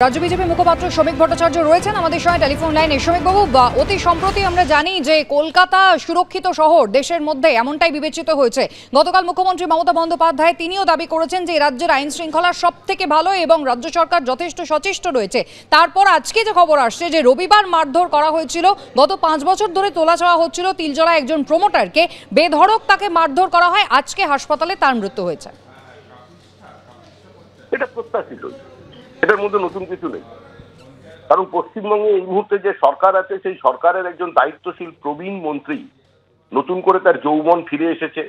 রাজ্য বিজেপি মুখপাত্র শ্রমিক ভট্টাচার্য রয়েছেন আমাদের সঙ্গে টেলিফোন লাইনে। শ্রমিকবাবু, অতি সম্প্রতি আমরা জানি যে কলকাতা সুরক্ষিত শহর দেশের মধ্যে এমনটাই বিবেচিত হয়েছে। গতকাল মুখ্যমন্ত্রী মমতা বন্দ্যোপাধ্যায় তিনিও দাবি করেছেন যে রাজ্যের আইন শৃঙ্খলা সব থেকে ভালো এবং রাজ্য সরকার যথেষ্ট সচেষ্ট রয়েছে। তারপর আজকে যে খবর আসছে যে রবিবার মারধর করা হয়েছিল, গত 5 বছর ধরে তোলা চাওয়া হচ্ছিল তিলজলা একজন প্রমোটারকে, বেধড়ক তাকে মারধর করা হয়, আজকে হাসপাতালে তার মৃত্যু হয়েছে। এটা প্রত্যাশিত, এটার মধ্যে নতুন কিছু নেই। কারণ পশ্চিমবঙ্গে এই মুহূর্তে যে সরকার আছে সেই সরকারের একজন দায়িত্বশীল প্রবীণ মন্ত্রী নতুন করে তার যৌবন ফিরে এসেছে।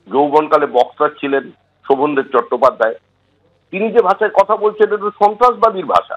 যৌবনকালে বক্সার ছিলেন শোভনদেব চট্টোপাধ্যায়। তিনি যে ভাষায় কথা বলছেন এটা সন্ত্রাসবাদীর ভাষা।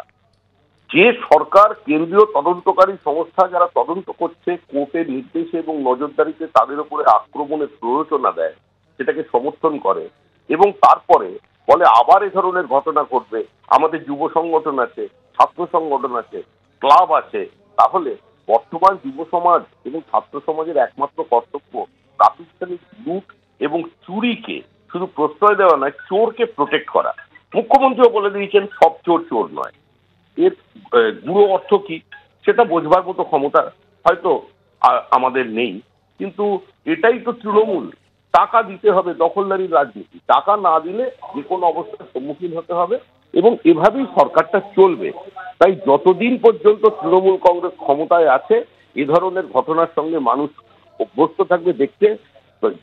যে সরকার কেন্দ্রীয় তদন্তকারী সংস্থা যারা তদন্ত করছে কোর্টের নির্দেশে এবং নজরদারিতে তাদের উপরে আক্রমণের প্ররোচনা দেয়, সেটাকে সমর্থন করে এবং তারপরে বলে আবার এ ধরনের ঘটনা ঘটবে, আমাদের যুব সংগঠন আছে, ছাত্র সংগঠন আছে, ক্লাব আছে, তাহলে বর্তমান যুব সমাজ এবং ছাত্র সমাজের একমাত্র কর্তব্য প্রাতিষ্ঠানিক লুট এবং চুরিকে শুধু প্রশ্রয় দেওয়া নয়, চোরকে প্রোটেক্ট করা। মুখ্যমন্ত্রীও বলে দিয়েছেন সব চোর চোর নয়। এর গুঁড়ো অর্থ কি সেটা বোঝবার মতো ক্ষমতা হয়তো আমাদের নেই, কিন্তু এটাই তো তৃণমূল। টাকা দিতে হবে, দখলদারির রাজনীতি। টাকা না দিলে যে কোনো অবস্থার সম্মুখীন হতে হবে এবং এভাবেই সরকারটা চলবে। তাই যতদিন পর্যন্ত তৃণমূল কংগ্রেস ক্ষমতায় আছে এ ধরনের ঘটনার সঙ্গে মানুষ অভ্যস্ত থাকবে দেখতে।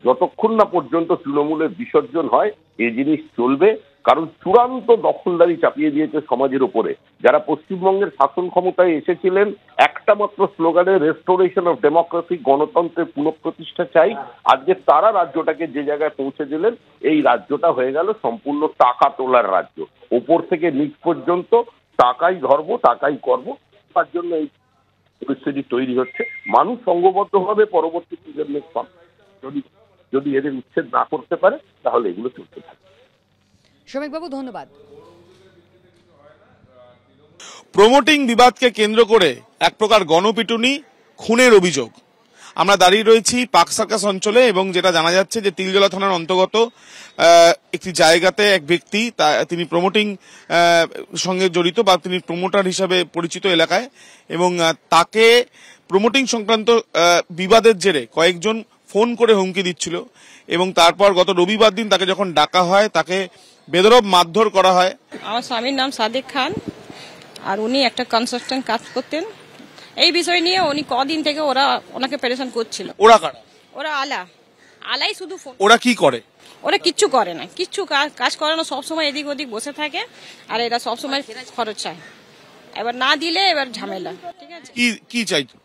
যতক্ষণ না পর্যন্ত তৃণমূলের বিসর্জন হয় এই জিনিস চলবে। কারণ চূড়ান্ত দখলদারি চাপিয়ে দিয়েছে সমাজের উপরে। যারা পশ্চিমবঙ্গের শাসন ক্ষমতায় এসেছিলেন একটা মাত্র স্লোগানে রেস্টোরেশন অফ ডেমোক্রেসি, গণতন্ত্রের পুনঃপ্রতিষ্ঠা চাই, আজকে তারা রাজ্যটাকে যে জায়গায় পৌঁছে দিলেন, এই রাজ্যটা হয়ে গেল সম্পূর্ণ টাকা তোলার রাজ্য। ওপর থেকে নিচ পর্যন্ত টাকাই ধর্ম, টাকাই কর্ম। তার জন্য এই পরিস্থিতি তৈরি হচ্ছে। মানুষ সংঘবদ্ধভাবে পরবর্তী প্রজন্মের যদি এদের উচ্ছেদ না করতে পারে তাহলে এগুলো চলতে থাকে। শ্রমিকবাবু, ধন্যবাদ। প্রমোটিং বিবাদকে কেন্দ্র করে এক প্রকার গণপিটুনি, খুনের অভিযোগ। আমরা দাঁড়িয়ে রয়েছি পার্ক সার্কাস অঞ্চলে এবং যেটা জানা যাচ্ছে যে তিলজলা থানার অন্তর্গত একটি জায়গাতে এক ব্যক্তি, তিনি প্রমোটিং সঙ্গে জড়িত বা তিনি প্রমোটার হিসাবে পরিচিত এলাকায়, এবং তাকে প্রমোটিং সংক্রান্ত বিবাদের জেরে কয়েকজন ফোন করে হুমকি দিচ্ছিল এবং তারপর গত রবিবার দিন তাকে যখন ডাকা হয় তাকে বেদরব মারধর করা হয়। আমার স্বামীর নাম সাদেক খান, আর উনি একটা কনস্ট্রাকশন কাজ করতেন। এই বিষয় নিয়ে উনি কদিন থেকে ওনাকে পেরেশান করছিল। ওরা কারা? ওরা আলাই শুধু ফোন। ওরা কি করে? ওরা কিচ্ছু করে না, কিচ্ছু কাজ করে না, সবসময় এদিক ওদিক বসে থাকে আর এরা সবসময় খরচ চায়। এবার না দিলে এবার ঝামেলা। ঠিক আছে, কি চাইতো?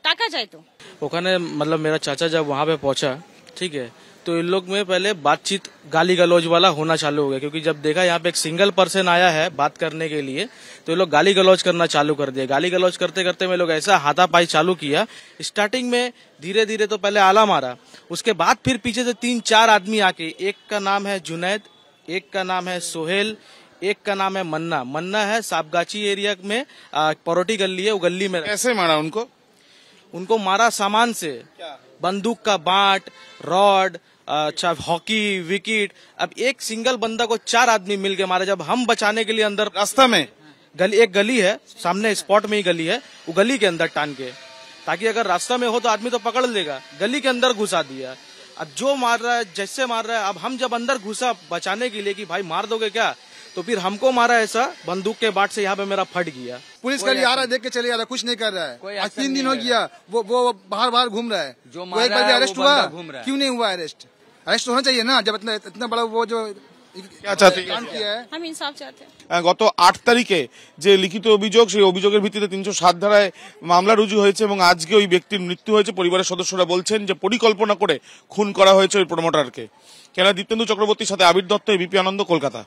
টাকা চাইতো। ওখানে मतलब मेरा चाचा जब वहाँ पे पहुंचा, ठीक है, तो इन लोग में पहले बातचीत गाली गलौज वाला होना चालू हो गया, क्योंकि जब देखा यहाँ पे एक सिंगल पर्सन आया है बात करने के लिए तो ये लोग गाली गलौज करना चालू कर दिया। गाली गलौज करते करते में लोग ऐसा हाथापाई चालू किया। स्टार्टिंग में धीरे धीरे तो पहले आला मारा, उसके बाद फिर पीछे से 3-4 आदमी आके, एक का नाम है जुनैद, एक का नाम है सोहेल, एक का नाम है मन्ना है साबगाची एरिया में परोटी गली है, वो गली में। कैसे मारा उनको मारा सामान से, बंदूक का बाट, रॉड, अच्छा हॉकी, विकेट। अब एक सिंगल बंदा को 4 आदमी मिल के मारे। जब हम बचाने के लिए अंदर रास्ता में एक गली है सामने, स्पॉट में ही गली है, वो गली के अंदर टान के, ताकि अगर रास्ता में हो तो आदमी तो पकड़ लेगा, गली के अंदर घुसा दिया। अब जो मार रहा है जैसे मार रहा है, अब हम जब अंदर घुसा बचाने के लिए कि भाई मार दोगे क्या, तो फिर हमको मारा ऐसा बंदूक के बाट से, यहाँ पे मेरा फट गया। पुलिस का आ रहा है, देख के चले जा रहा है, कुछ नहीं कर रहा है। आज 3 दिन हो गया, वो बाहर घूम रहा है। जो एक बार अरेस्ट हुआ, क्यों नहीं हुआ अरेस्ट? अरेस्ट होना चाहिए ना, जब इतना बड़ा वो जो क्या चाहते हैं? हम इंसाफ चाहते हैं। গত 8 তারিখে যে লিখিত অভিযোগ, সেই অভিযোগের ভিত্তিতে 307 ধারায় মামলা রুজু হয়েছে এবং আজকে ওই ব্যক্তির মৃত্যু হয়েছে। পরিবারের সদস্যরা বলছেন যে পরিকল্পনা করে খুন করা হয়েছে ওই প্রমোটারকে। কেন? দীপ্তেন্দু চক্রবর্তীর সাথে আবির দত্ত, এবিপি আনন্দ, কলকাতা।